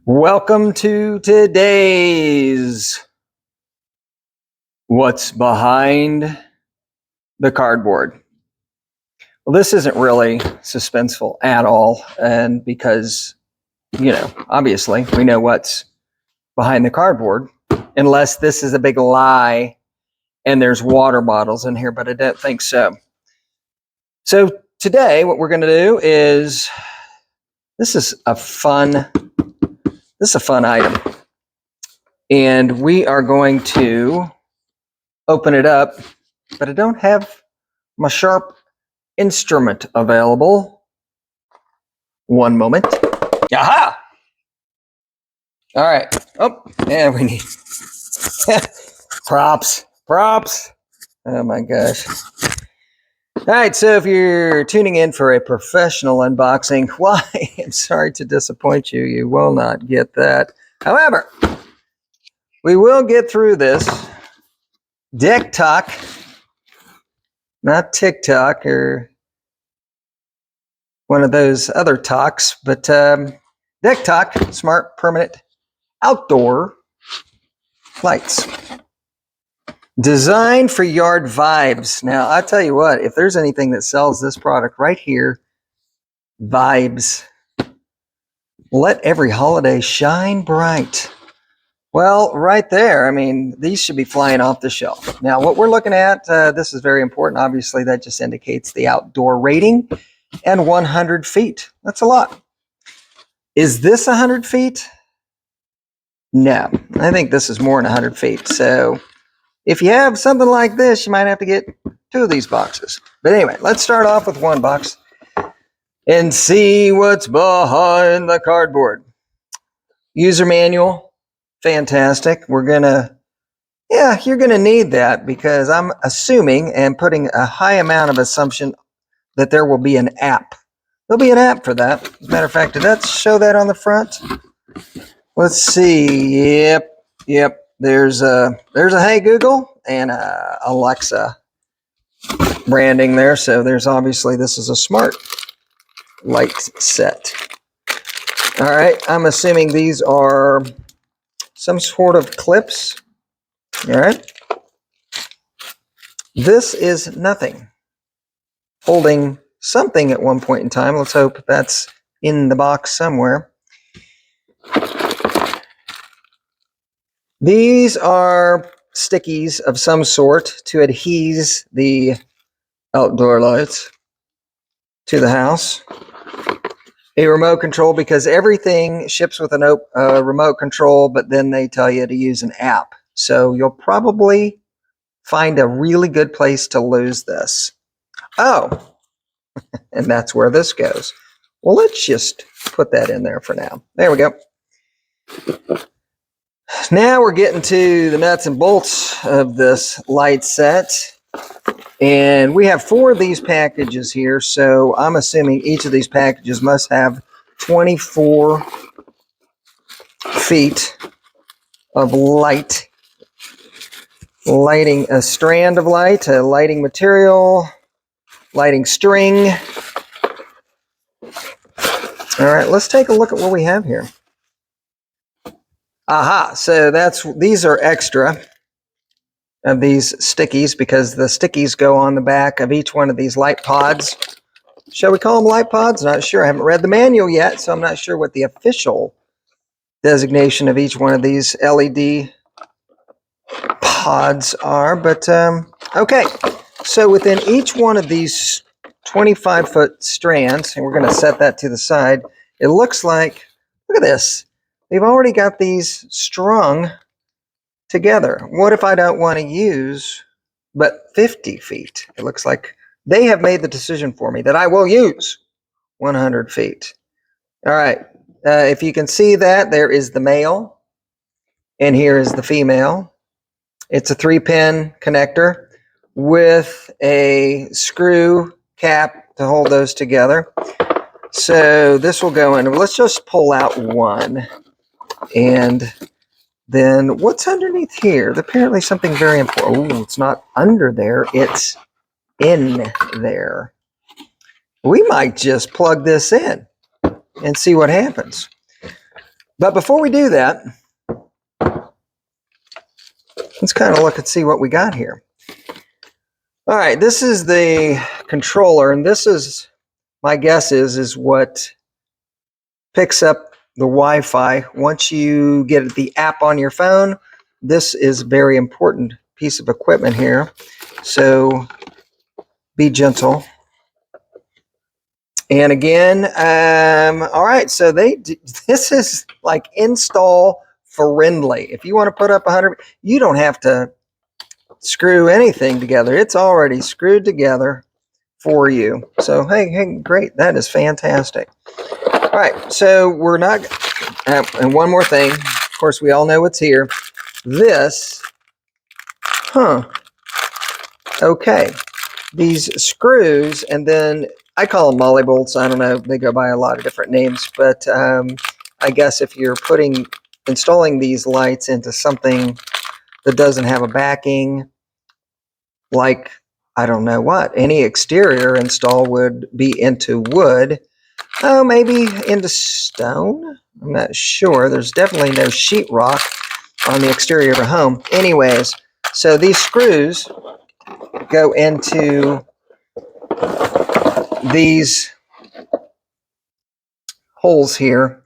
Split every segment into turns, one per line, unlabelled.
Welcome to today's What's Behind the Cardboard. Well, this isn't really suspenseful at all, and because, obviously we know what's behind the cardboard, unless this is a big lie and there's water bottles in here, but I don't think so. So today what we're going to do is, this is a fun item. And we are going to open it up, but I don't have my sharp instrument available. One moment. Aha! All right. Oh, yeah, we need props. Oh my gosh. All right, so if you're tuning in for a professional unboxing, why, I'm sorry to disappoint you. You will not get that. However, we will get through this. DeckTok, not TikTok or one of those other talks, but DeckTok, smart permanent outdoor lights. Designed for yard vibes. Now, I tell you what, if there's anything that sells this product right here, vibes. Let every holiday shine bright. Well, right there, I mean, these should be flying off the shelf. Now, what we're looking at, this is very important. Obviously, that just indicates the outdoor rating and 100 feet. That's a lot. Is this 100 feet? No, I think this is more than 100 feet. So if you have something like this, you might have to get two of these boxes. But anyway, let's start off with one box and see what's behind the cardboard. User manual, fantastic. You're gonna need that because I'm assuming and putting a high amount of assumption that there will be an app. There'll be an app for that. As a matter of fact, did that show that on the front? Let's see. Yep. There's a Hey Google and a Alexa branding there. So there's obviously, this is a smart light set. All right. I'm assuming these are some sort of clips. All right. This is nothing. Holding something at one point in time. Let's hope that's in the box somewhere. These are stickies of some sort to adhese the outdoor lights to the house. A remote control, because everything ships with a remote control, but then they tell you to use an app. So you'll probably find a really good place to lose this. Oh, and that's where this goes. Well, let's just put that in there for now. There we go. Now we're getting to the nuts and bolts of this light set. And we have 4 of these packages here. So I'm assuming each of these packages must have 24 feet of light. Lighting a strand of light, a lighting material, lighting string. All right, let's take a look at what we have here. Aha, so these are extra of these stickies because the stickies go on the back of each one of these light pods. Shall we call them light pods? Not sure. I haven't read the manual yet, so I'm not sure what the official designation of each one of these LED pods are, but okay. So within each one of these 25-foot strands, and we're going to set that to the side, it looks like, look at this. They've already got these strung together. What if I don't want to use but 50 feet? It looks like they have made the decision for me that I will use 100 feet. All right. If you can see that, there is the male, and here is the female. It's a 3-pin connector with a screw cap to hold those together. So this will go in. Let's just pull out one. And then what's underneath here? Apparently something very important. Oh, it's not under there. It's in there. We might just plug this in and see what happens. But before we do that, let's kind of look and see what we got here. All right, this is the controller, and this is, my guess is what picks up the Wi-Fi. Once you get the app on your phone, this is a very important piece of equipment here. So be gentle. And again, all right, so this is like install friendly. If you want to put up 100, you don't have to screw anything together. It's already screwed together for you. So, hey, great. That is fantastic. All right, so we're not, and one more thing. Of course, we all know what's here. This, okay. These screws, and then I call them molly bolts. I don't know. They go by a lot of different names, but I guess if you're installing these lights into something that doesn't have a backing, like, I don't know what, any exterior install would be into wood. Oh, maybe into stone? I'm not sure. There's definitely no sheetrock on the exterior of a home. Anyways, so these screws go into these holes here,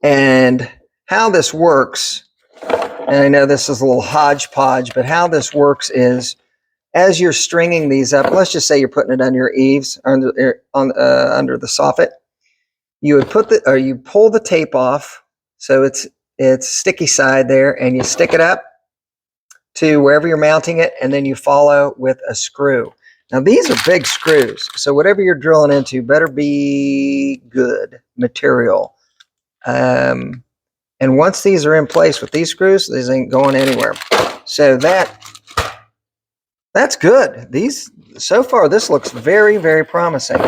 and how this works, and I know this is a little hodgepodge, but how this works is as you're stringing these up, let's just say you're putting it under your eaves, under the soffit, you would you pull the tape off, so it's sticky side there, and you stick it up to wherever you're mounting it, and then you follow with a screw. Now these are big screws, so whatever you're drilling into better be good material. And once these are in place with these screws, these ain't going anywhere. So that's good. So far, this looks very, very promising.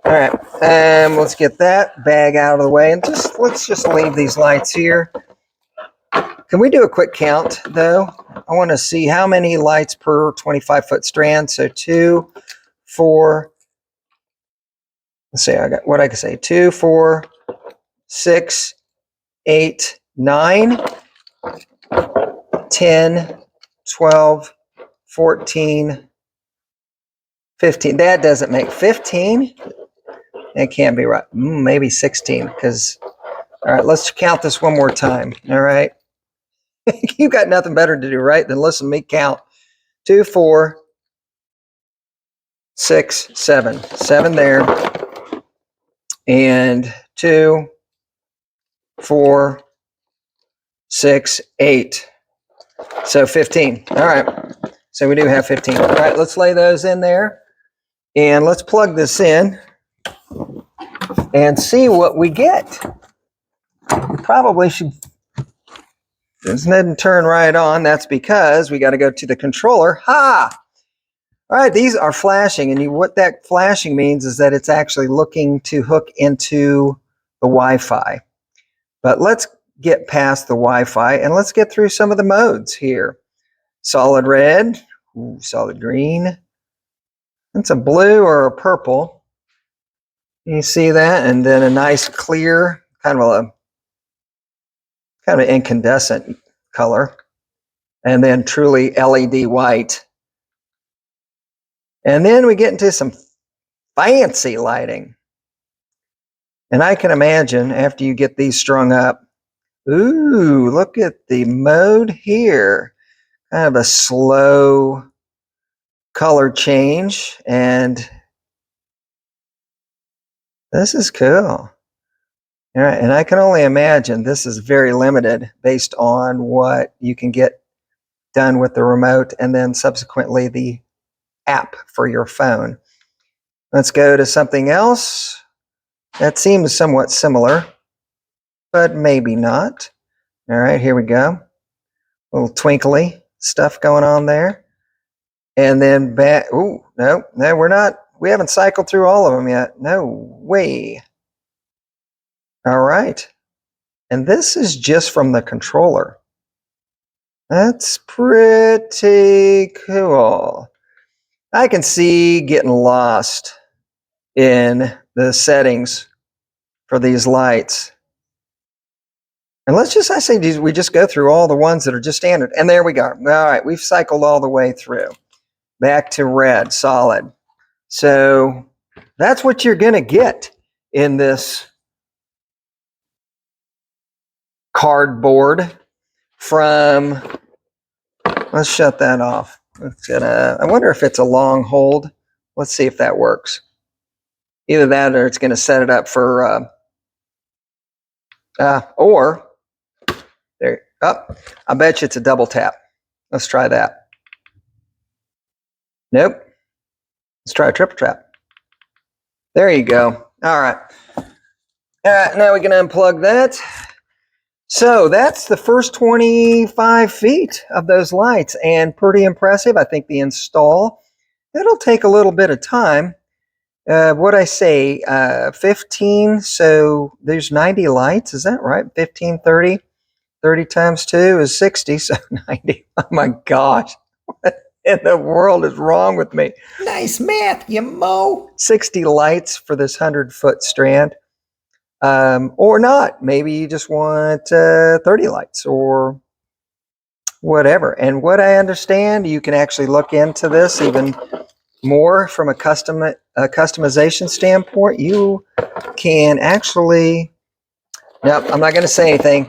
All right, let's get that bag out of the way, and let's just leave these lights here. Can we do a quick count, though? I want to see how many lights per 25-foot strand. So 2, 4, let's see, I got what I can say, 2, 4, 6, 8, 9, 10, 12, 14, 15. That doesn't make 15. It can't be right. Maybe 16, because, all right, let's count this one more time. All right. You got nothing better to do, right, than listen to me count. 2, 4, 6, 7. 7 there. And 2, 4, 6, 8. So 15. All right. So we do have 15. All right, let's lay those in there. And let's plug this in and see what we get. We probably should. This didn't turn right on. That's because we got to go to the controller. Ha! All right, these are flashing, and what that flashing means is that it's actually looking to hook into the Wi-Fi. But let's get past the Wi-Fi, and let's get through some of the modes here. Solid red, solid green. It's a blue or a purple. You see that? And then a nice clear, kind of an incandescent color. And then truly LED white. And then we get into some fancy lighting. And I can imagine after you get these strung up, ooh, look at the mode here. Kind of a slow color change. And this is cool. All right, and I can only imagine this is very limited based on what you can get done with the remote and then subsequently the app for your phone. Let's go to something else that seems somewhat similar, but maybe not. All right, here we go. A little twinkly stuff going on there. And then back, ooh, no, we haven't cycled through all of them yet. No way. All right. And this is just from the controller. That's pretty cool. I can see getting lost in the settings for these lights. And I say we just go through all the ones that are just standard. And there we go. All right, we've cycled all the way through. Back to red, solid. So that's what you're going to get in this cardboard from, let's shut that off. I wonder if it's a long hold. Let's see if that works. Either that or it's going to set it up for, or there, I bet you it's a double tap. Let's try that. Nope. Let's try a triple tap. There you go. All right. All right, now we can unplug that. So that's the first 25 feet of those lights, and pretty impressive. I think the install, it'll take a little bit of time. What I say, 15, so there's 90 lights, is that right? 15, 30? 30 times 2 is 60, so 90. Oh my gosh. What in the world is wrong with me?
Nice math, you mo.
60 lights for this 100-foot strand. Or not. Maybe you just want 30 lights or whatever. And what I understand, you can actually look into this even more from a customization standpoint. You can actually, nope, I'm not going to say anything.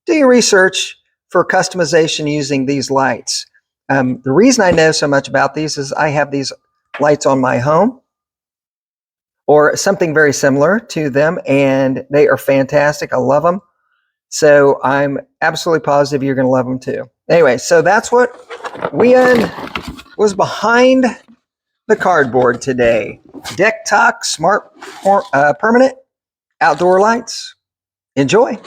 Do your research for customization using these lights. The reason I know so much about these is I have these lights on my home or something very similar to them, and they are fantastic. I love them. So I'm absolutely positive you're going to love them too. Anyway, so that's what was behind the cardboard today. DeckTok Smart Permanent Outdoor Lights. Enjoy.